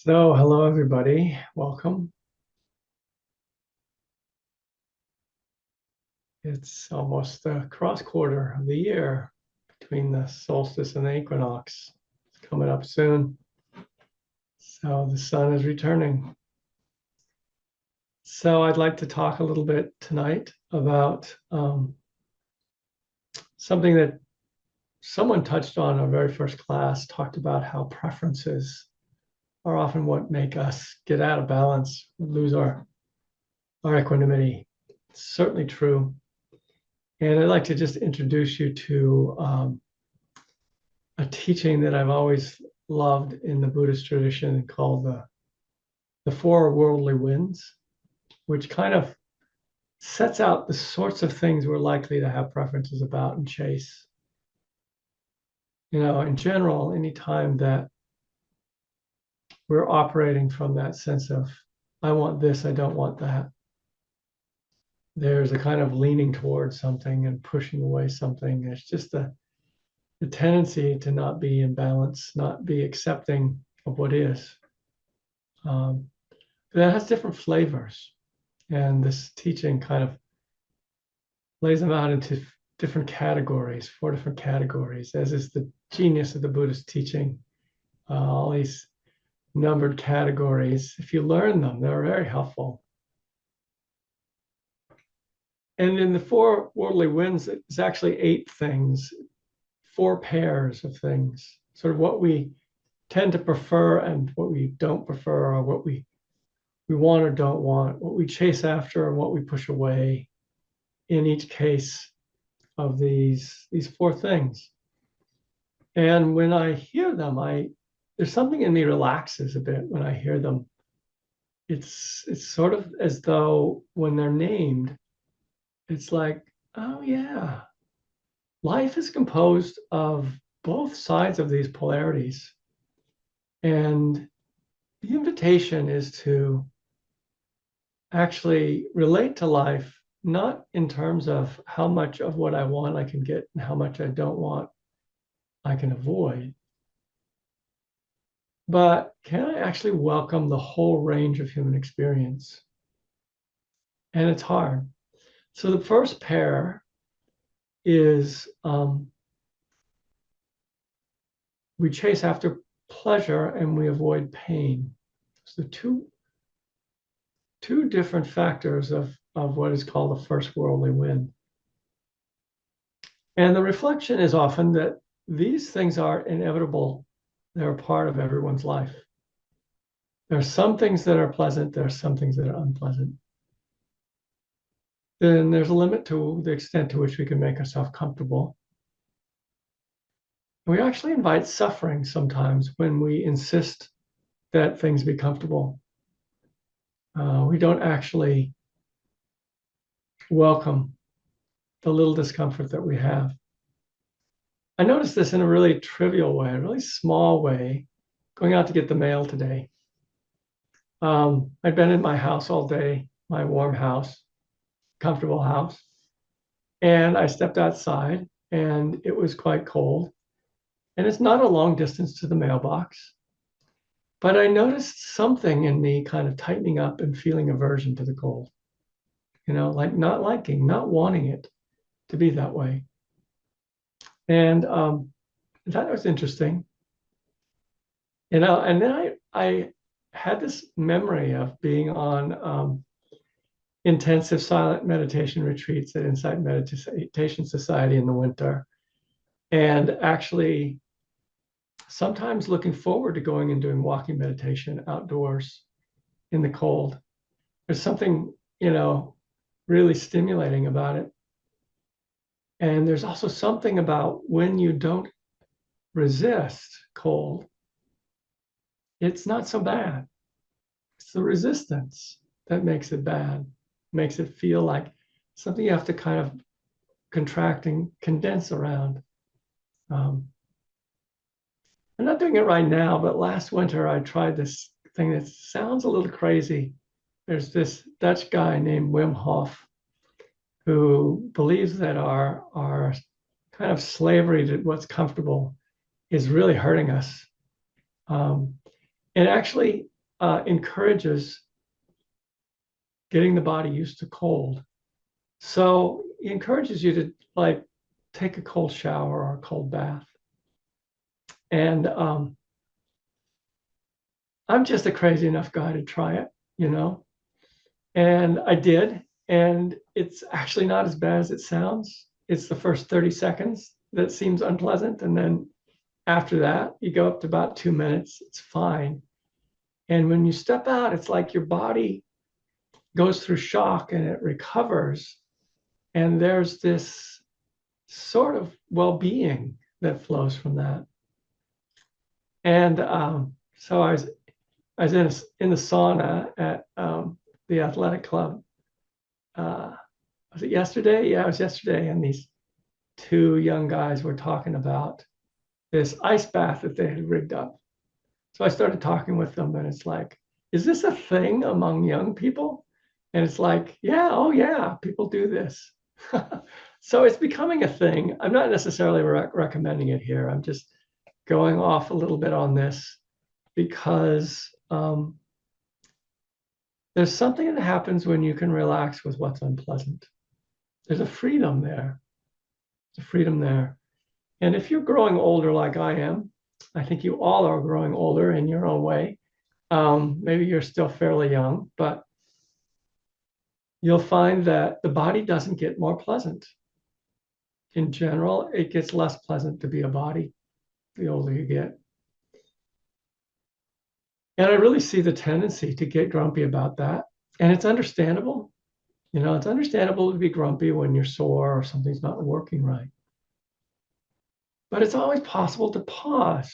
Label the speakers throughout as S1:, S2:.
S1: So, hello everybody. Welcome. It's almost the cross quarter of the year between the solstice and the equinox. It's coming up soon. So, the sun is returning. So, I'd like to talk a little bit tonight about something that someone touched on in our very first class, talked about how preferences are often what make us get out of balance, lose our equanimity. It's certainly true. And I'd like to just introduce you to a teaching that I've always loved in the Buddhist tradition called the Four Worldly Winds, which kind of sets out the sorts of things we're likely to have preferences about and chase. In general, anytime that we're operating from that sense of, I want this, I don't want that, there's a kind of leaning towards something and pushing away something. It's just the tendency to not be in balance, not be accepting of what is. That has different flavors. And this teaching kind of lays them out into different categories, 4 different categories, as is the genius of the Buddhist teaching. All these numbered categories, if you learn them, they're very helpful. And in the Four Worldly Winds, it's actually 8 things, 4 pairs of things, sort of what we tend to prefer and what we don't prefer, or what we want or don't want, what we chase after and what we push away in each case of these 4 things. And when I hear them, there's something in me relaxes a bit when I hear them. It's sort of as though when they're named, it's like, oh yeah, life is composed of both sides of these polarities. And the invitation is to actually relate to life, not in terms of how much of what I want I can get and how much I don't want I can avoid, but can I actually welcome the whole range of human experience? And it's hard. So the first pair is we chase after pleasure and we avoid pain. So two different factors of what is called the first worldly wind. And the reflection is often that these things are inevitable. They're a part of everyone's life. There are some things that are pleasant. There are some things that are unpleasant. Then there's a limit to the extent to which we can make ourselves comfortable. We actually invite suffering sometimes when we insist that things be comfortable. We don't actually welcome the little discomfort that we have. I noticed this in a really trivial way, a really small way, going out to get the mail today. I'd been in my house all day, my warm house, comfortable house, and I stepped outside and it was quite cold. And it's not a long distance to the mailbox, but I noticed something in me kind of tightening up and feeling aversion to the cold, like not liking, not wanting it to be that way. And that was interesting. And then I had this memory of being on intensive silent meditation retreats at Insight Meditation Society in the winter, and actually sometimes looking forward to going and doing walking meditation outdoors in the cold. There's something, really stimulating about it. And there's also something about when you don't resist cold, it's not so bad. It's the resistance that makes it bad, makes it feel like something you have to kind of contract and condense around. I'm not doing it right now, but last winter I tried this thing that sounds a little crazy. There's this Dutch guy named Wim Hof who believes that our kind of slavery to what's comfortable is really hurting us. And actually, encourages getting the body used to cold. So he encourages you to like take a cold shower or a cold bath. And I'm just a crazy enough guy to try it, you know? And I did. And it's actually not as bad as it sounds. It's the first 30 seconds that seems unpleasant. And then after that, you go up to about 2 minutes. It's fine. And when you step out, it's like your body goes through shock and it recovers. And there's this sort of well-being that flows from that. And so I was in the sauna at the athletic club. Was it yesterday? Yeah, it was yesterday. And these two young guys were talking about this ice bath that they had rigged up. So I started talking with them, and it's like, is this a thing among young people? And it's like, yeah, oh yeah, people do this. So it's becoming a thing. I'm not necessarily recommending it here. I'm just going off a little bit on this because there's something that happens when you can relax with what's unpleasant. There's a freedom there. There's a freedom there. And if you're growing older like I am, I think you all are growing older in your own way. Maybe you're still fairly young, but you'll find that the body doesn't get more pleasant. In general, it gets less pleasant to be a body the older you get. And I really see the tendency to get grumpy about that. And it's understandable. You know, it's understandable to be grumpy when you're sore or something's not working right. But it's always possible to pause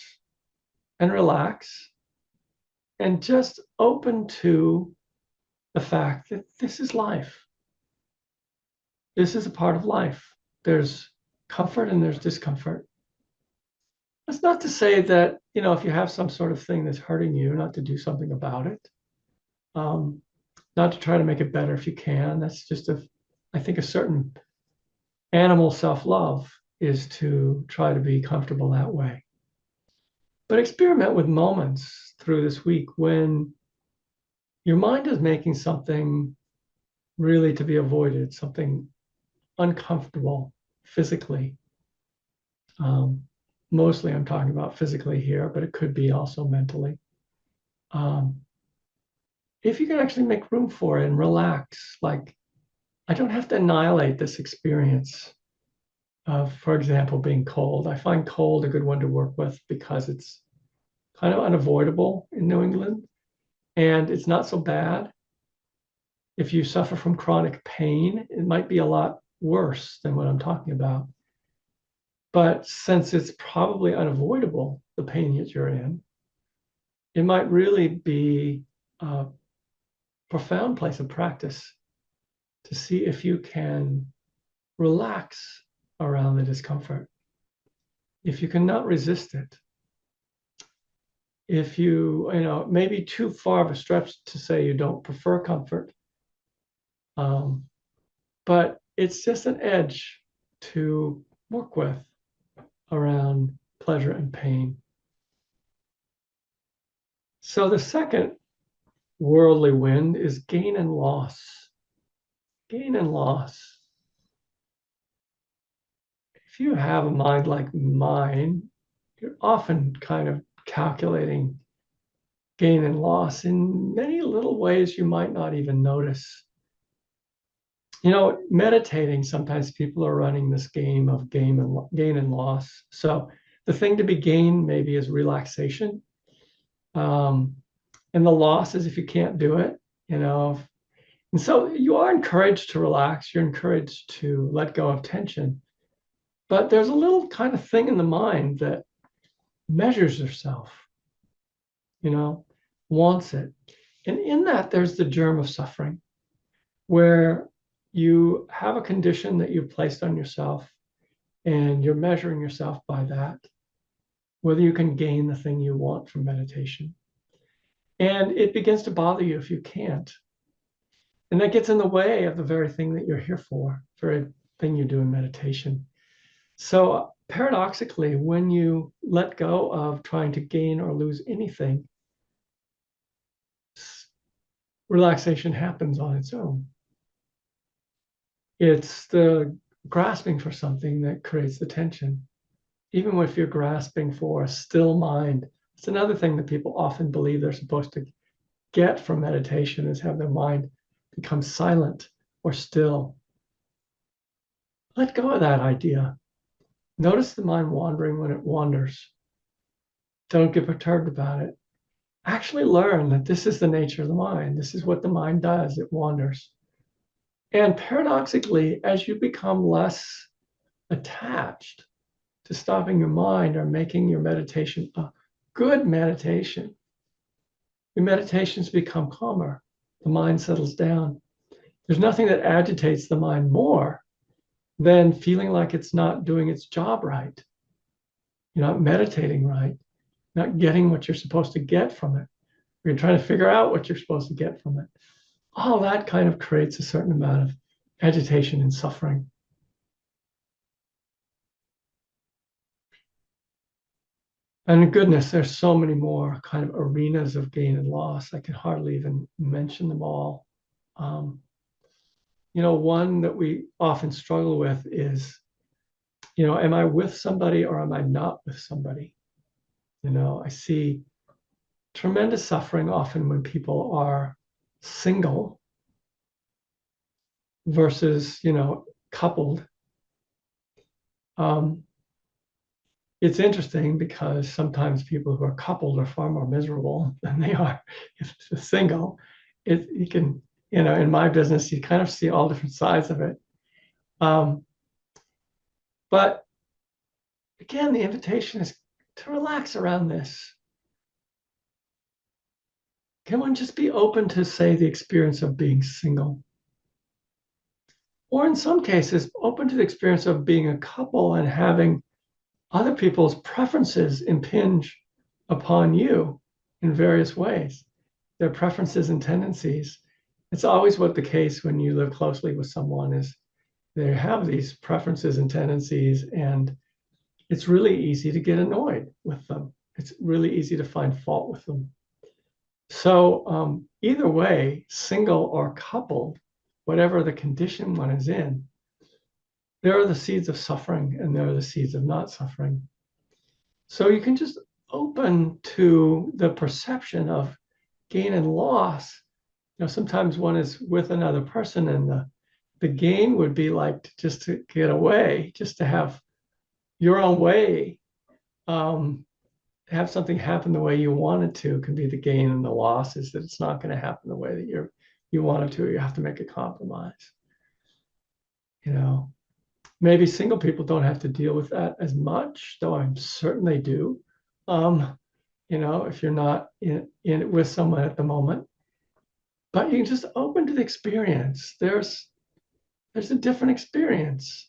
S1: and relax and just open to the fact that this is life. This is a part of life. There's comfort and there's discomfort. That's not to say that, you know, if you have some sort of thing that's hurting you, not to do something about it. Not to try to make it better if you can. That's just I think a certain animal self-love is to try to be comfortable that way. But experiment with moments through this week when your mind is making something really to be avoided, something uncomfortable physically. Mostly I'm talking about physically here, but it could be also mentally. If you can actually make room for it and relax, like I don't have to annihilate this experience of, for example, being cold. I find cold a good one to work with because it's kind of unavoidable in New England and it's not so bad. If you suffer from chronic pain, it might be a lot worse than what I'm talking about. But since it's probably unavoidable, the pain that you're in, it might really be a profound place of practice to see if you can relax around the discomfort. If you cannot resist it, if you know, maybe too far of a stretch to say you don't prefer comfort, but it's just an edge to work with around pleasure and pain. So the second worldly wind is gain and loss. Gain and loss. If you have a mind like mine, you're often kind of calculating gain and loss in many little ways you might not even notice. You know, meditating, sometimes people are running this game of gain and loss. So the thing to be gained maybe is relaxation. And the loss is if you can't do it, you know. And so you are encouraged to relax, you're encouraged to let go of tension. But there's a little kind of thing in the mind that measures yourself, you know, wants it. And in that, there's the germ of suffering, where you have a condition that you've placed on yourself and you're measuring yourself by that, whether you can gain the thing you want from meditation. And it begins to bother you if you can't. And that gets in the way of the very thing that you're here for, very thing you do in meditation. So paradoxically, when you let go of trying to gain or lose anything, relaxation happens on its own. It's the grasping for something that creates the tension. Even if you're grasping for a still mind, it's another thing that people often believe they're supposed to get from meditation is have their mind become silent or still. Let go of that idea. Notice the mind wandering when it wanders. Don't get perturbed about it. Actually learn that this is the nature of the mind. This is what the mind does. It wanders. And paradoxically, as you become less attached to stopping your mind or making your meditation a good meditation, your meditations become calmer. The mind settles down. There's nothing that agitates the mind more than feeling like it's not doing its job right. You're not meditating right, not getting what you're supposed to get from it. You're trying to figure out what you're supposed to get from it. All that kind of creates a certain amount of agitation and suffering. And goodness, there's so many more kind of arenas of gain and loss. I can hardly even mention them all. One that we often struggle with is, am I with somebody or am I not with somebody? I see tremendous suffering often when people are single versus, coupled. It's interesting because sometimes people who are coupled are far more miserable than they are if they're single. You can, in my business, you kind of see all different sides of it. But again, the invitation is to relax around this. Can one just be open to, say, the experience of being single? Or in some cases, open to the experience of being a couple and having other people's preferences impinge upon you in various ways, their preferences and tendencies. It's always what the case when you live closely with someone is they have these preferences and tendencies, and it's really easy to get annoyed with them. It's really easy to find fault with them. So either way, single or coupled, whatever the condition one is in, there are the seeds of suffering and there are the seeds of not suffering. So you can just open to the perception of gain and loss. Sometimes one is with another person and the gain would be like just to get away, just to have your own way, have something happen the way you want it to can be the gain, and the loss is that it's not going to happen the way that you want it to. You have to make a compromise. Maybe single people don't have to deal with that as much, though I'm certain they do. If you're not in with someone at the moment, but you can just open to the experience. There's a different experience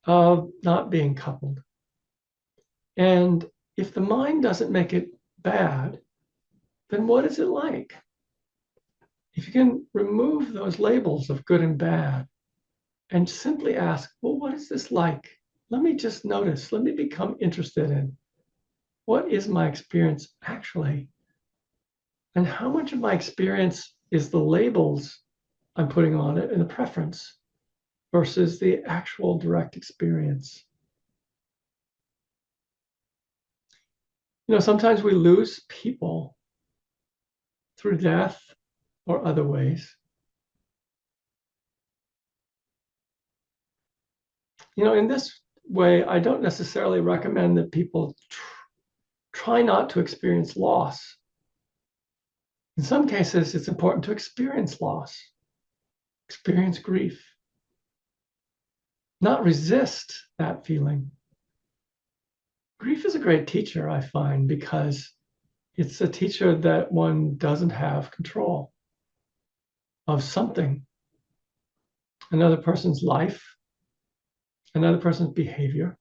S1: of not being coupled. And if the mind doesn't make it bad, then what is it like? If you can remove those labels of good and bad and simply ask, well, what is this like? Let me just notice, let me become interested in what is my experience actually? And how much of my experience is the labels I'm putting on it and the preference versus the actual direct experience? Sometimes we lose people through death or other ways. In this way, I don't necessarily recommend that people try not to experience loss. In some cases, it's important to experience loss, experience grief, not resist that feeling. Grief is a great teacher, I find, because it's a teacher that one doesn't have control of something, another person's life, another person's behavior.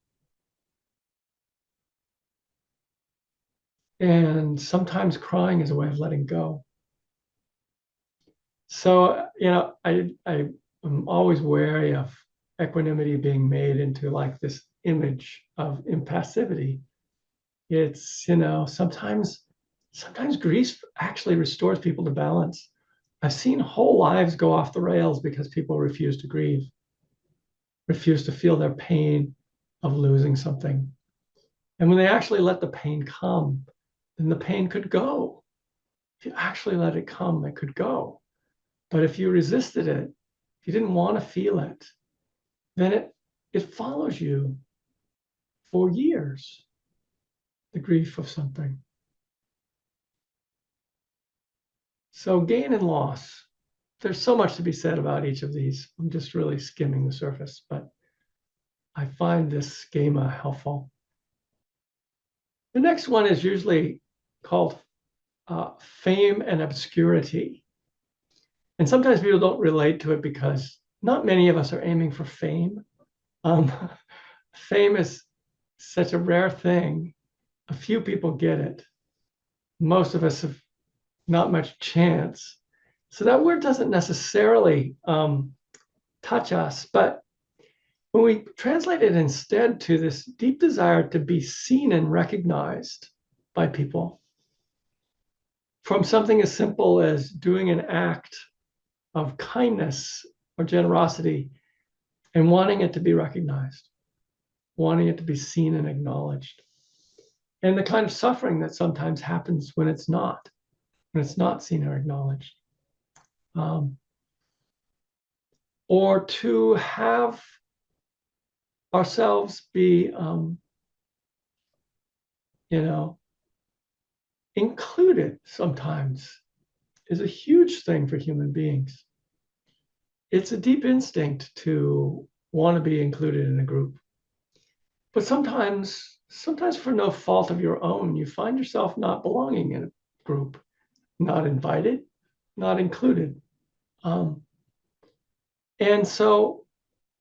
S1: And sometimes crying is a way of letting go. So, I am always wary of equanimity being made into like this image of impassivity. It's, sometimes grief actually restores people to balance. I've seen whole lives go off the rails because people refuse to grieve, refuse to feel their pain of losing something. And when they actually let the pain come, then the pain could go. If you actually let it come, it could go. But if you resisted it, if you didn't want to feel it, then it follows you for years, the grief of something. So gain and loss, there's so much to be said about each of these. I'm just really skimming the surface, but I find this schema helpful. The next one is usually called fame and obscurity. And sometimes people don't relate to it because not many of us are aiming for fame. Um, fame is such a rare thing. A few people get it. Most of us have not much chance. So that word doesn't necessarily touch us, but when we translate it instead to this deep desire to be seen and recognized by people, from something as simple as doing an act of kindness or generosity and wanting it to be recognized, wanting it to be seen and acknowledged, and the kind of suffering that sometimes happens when it's not seen or acknowledged. Or to have ourselves be, included sometimes is a huge thing for human beings. It's a deep instinct to want to be included in a group. But sometimes for no fault of your own, you find yourself not belonging in a group, not invited, not included. And so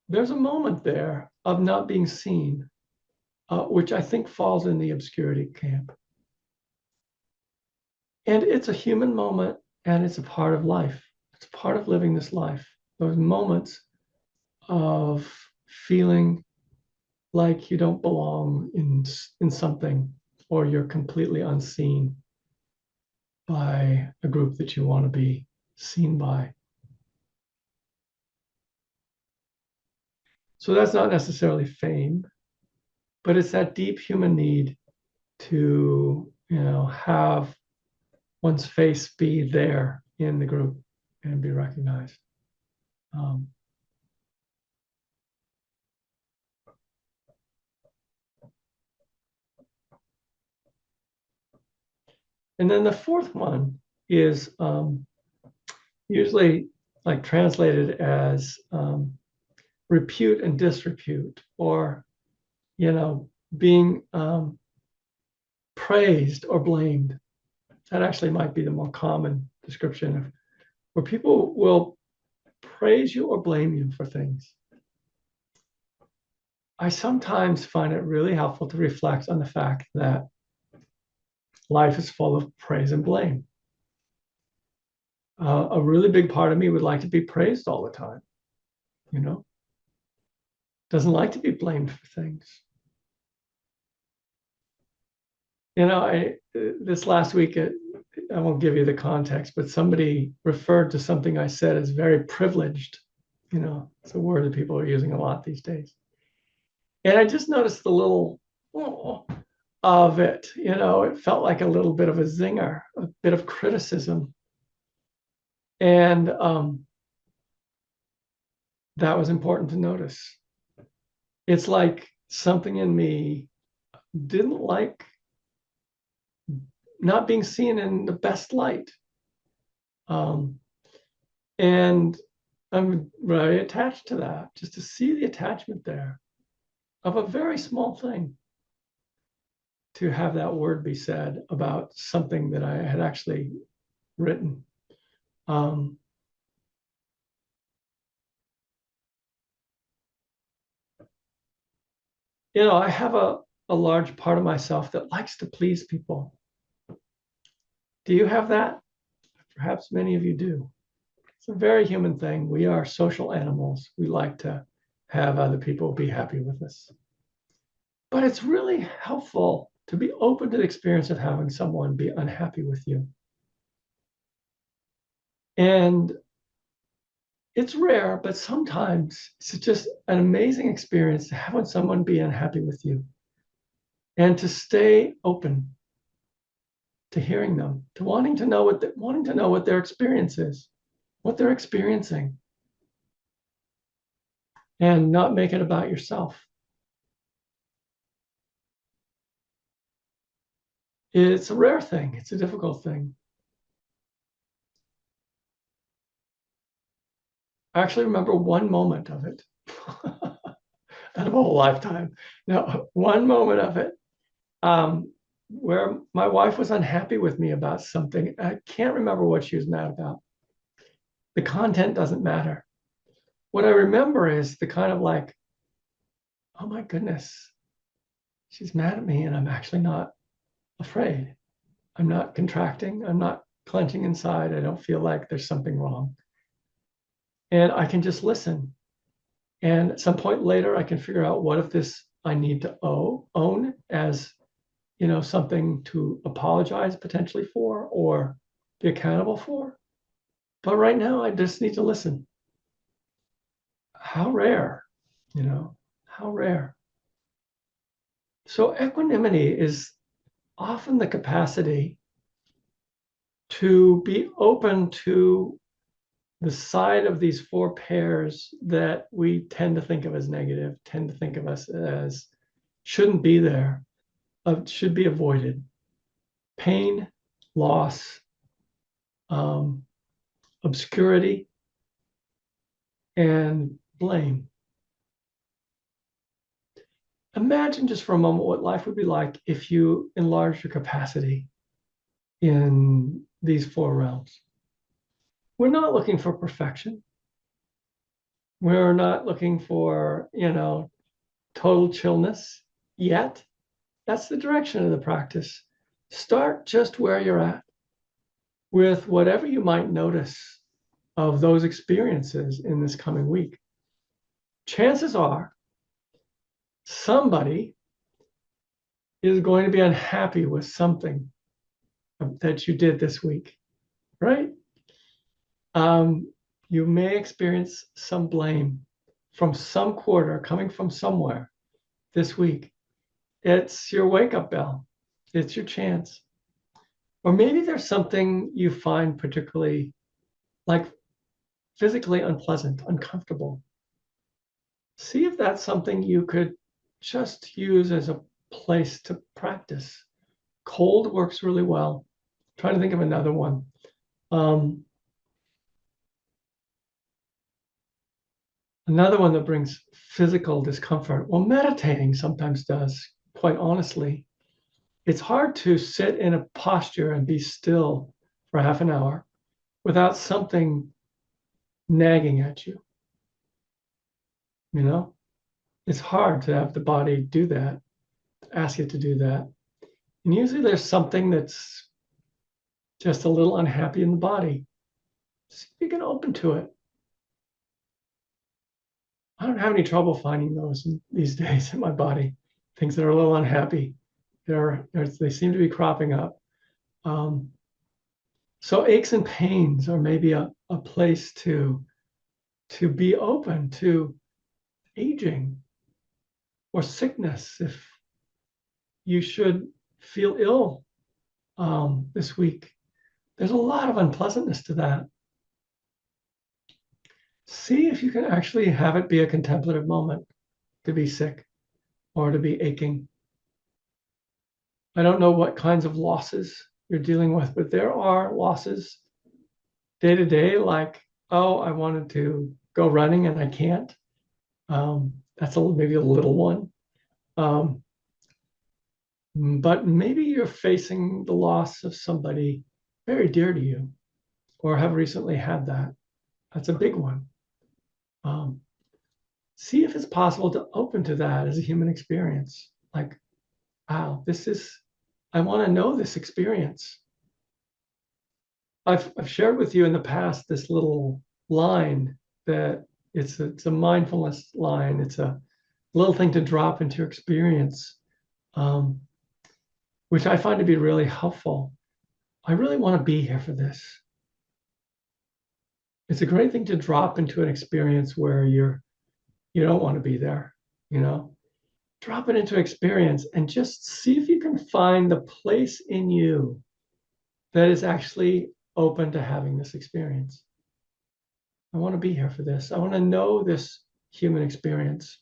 S1: there's a moment there of not being seen, which I think falls in the obscurity camp. And it's a human moment, and it's a part of life. It's part of living this life. Those moments of feeling like you don't belong in something, or you're completely unseen by a group that you want to be seen by. So that's not necessarily fame, but it's that deep human need to, have one's face be there in the group and be recognized. And then the fourth one is usually like translated as repute and disrepute, or being praised or blamed. That actually might be the more common description of where people will praise you or blame you for things. I sometimes find it really helpful to reflect on the fact that life is full of praise and blame. A really big part of me would like to be praised all the time, doesn't like to be blamed for things. This last week, I won't give you the context, but somebody referred to something I said as very privileged. It's a word that people are using a lot these days. And I just noticed the little of it. It felt like a little bit of a zinger, a bit of criticism. And that was important to notice. It's like something in me didn't like not being seen in the best light. And I'm very attached to that, just to see the attachment there of a very small thing, to have that word be said about something that I had actually written. I have a large part of myself that likes to please people. Do you have that? Perhaps many of you do. It's a very human thing. We are social animals. We like to have other people be happy with us. But it's really helpful to be open to the experience of having someone be unhappy with you. And it's rare, but sometimes it's just an amazing experience to have someone be unhappy with you and to stay open to hearing them, to wanting to know what their experience is, what they're experiencing, and not make it about yourself. It's a rare thing. It's a difficult thing. I actually remember one moment of it out of a whole lifetime. No, one moment of it where my wife was unhappy with me about something. I can't remember what she was mad about. The content doesn't matter. What I remember is the kind of like, oh my goodness, she's mad at me and I'm actually not afraid. I'm not contracting. I'm not clenching inside. I don't feel like there's something wrong. And I can just listen. And at some point later, I can figure out what if this I need to own as, something to apologize potentially for or be accountable for. But right now, I just need to listen. How rare, how rare. So equanimity is often the capacity to be open to the side of these four pairs that we tend to think of as negative, tend to think of us as shouldn't be there, should be avoided. Pain, loss, obscurity, and blame. Imagine just for a moment what life would be like if you enlarged your capacity in these four realms. We're not looking for perfection. We're not looking for, total chillness yet. That's the direction of the practice. Start just where you're at with whatever you might notice of those experiences in this coming week. Chances are somebody is going to be unhappy with something that you did this week, right? You may experience some blame from some quarter coming from somewhere this week. It's your wake-up bell. It's your chance. Or maybe there's something you find particularly like physically unpleasant, uncomfortable. See if that's something you could just use as a place to practice. Cold works really well. I'm trying to think of another one. Another one that brings physical discomfort. Well, meditating sometimes does, quite honestly. It's hard to sit in a posture and be still for half an hour without something nagging at you. It's hard to have the body do that, ask it to do that. And usually there's something that's just a little unhappy in the body. See if you can open to it. I don't have any trouble finding those these days in my body, things that are a little unhappy. They seem to be cropping up. So aches and pains are maybe a place to be open to aging or sickness if you should feel ill this week. There's a lot of unpleasantness to that. See if you can actually have it be a contemplative moment to be sick or to be aching. I don't know what kinds of losses you're dealing with, but there are losses day to day, like, oh, I wanted to go running and I can't. That's maybe a little one. But maybe you're facing the loss of somebody very dear to you or have recently had that. That's a big one. See if it's possible to open to that as a human experience. Like, wow, I want to know this experience. I've shared with you in the past this little line that it's a mindfulness line. It's a little thing to drop into your experience, which I find to be really helpful. I really want to be here for this. It's a great thing to drop into an experience where you don't want to be there, you know. Drop it into experience and just see if you can find the place in you that is actually open to having this experience. I want to be here for this. I want to know this human experience.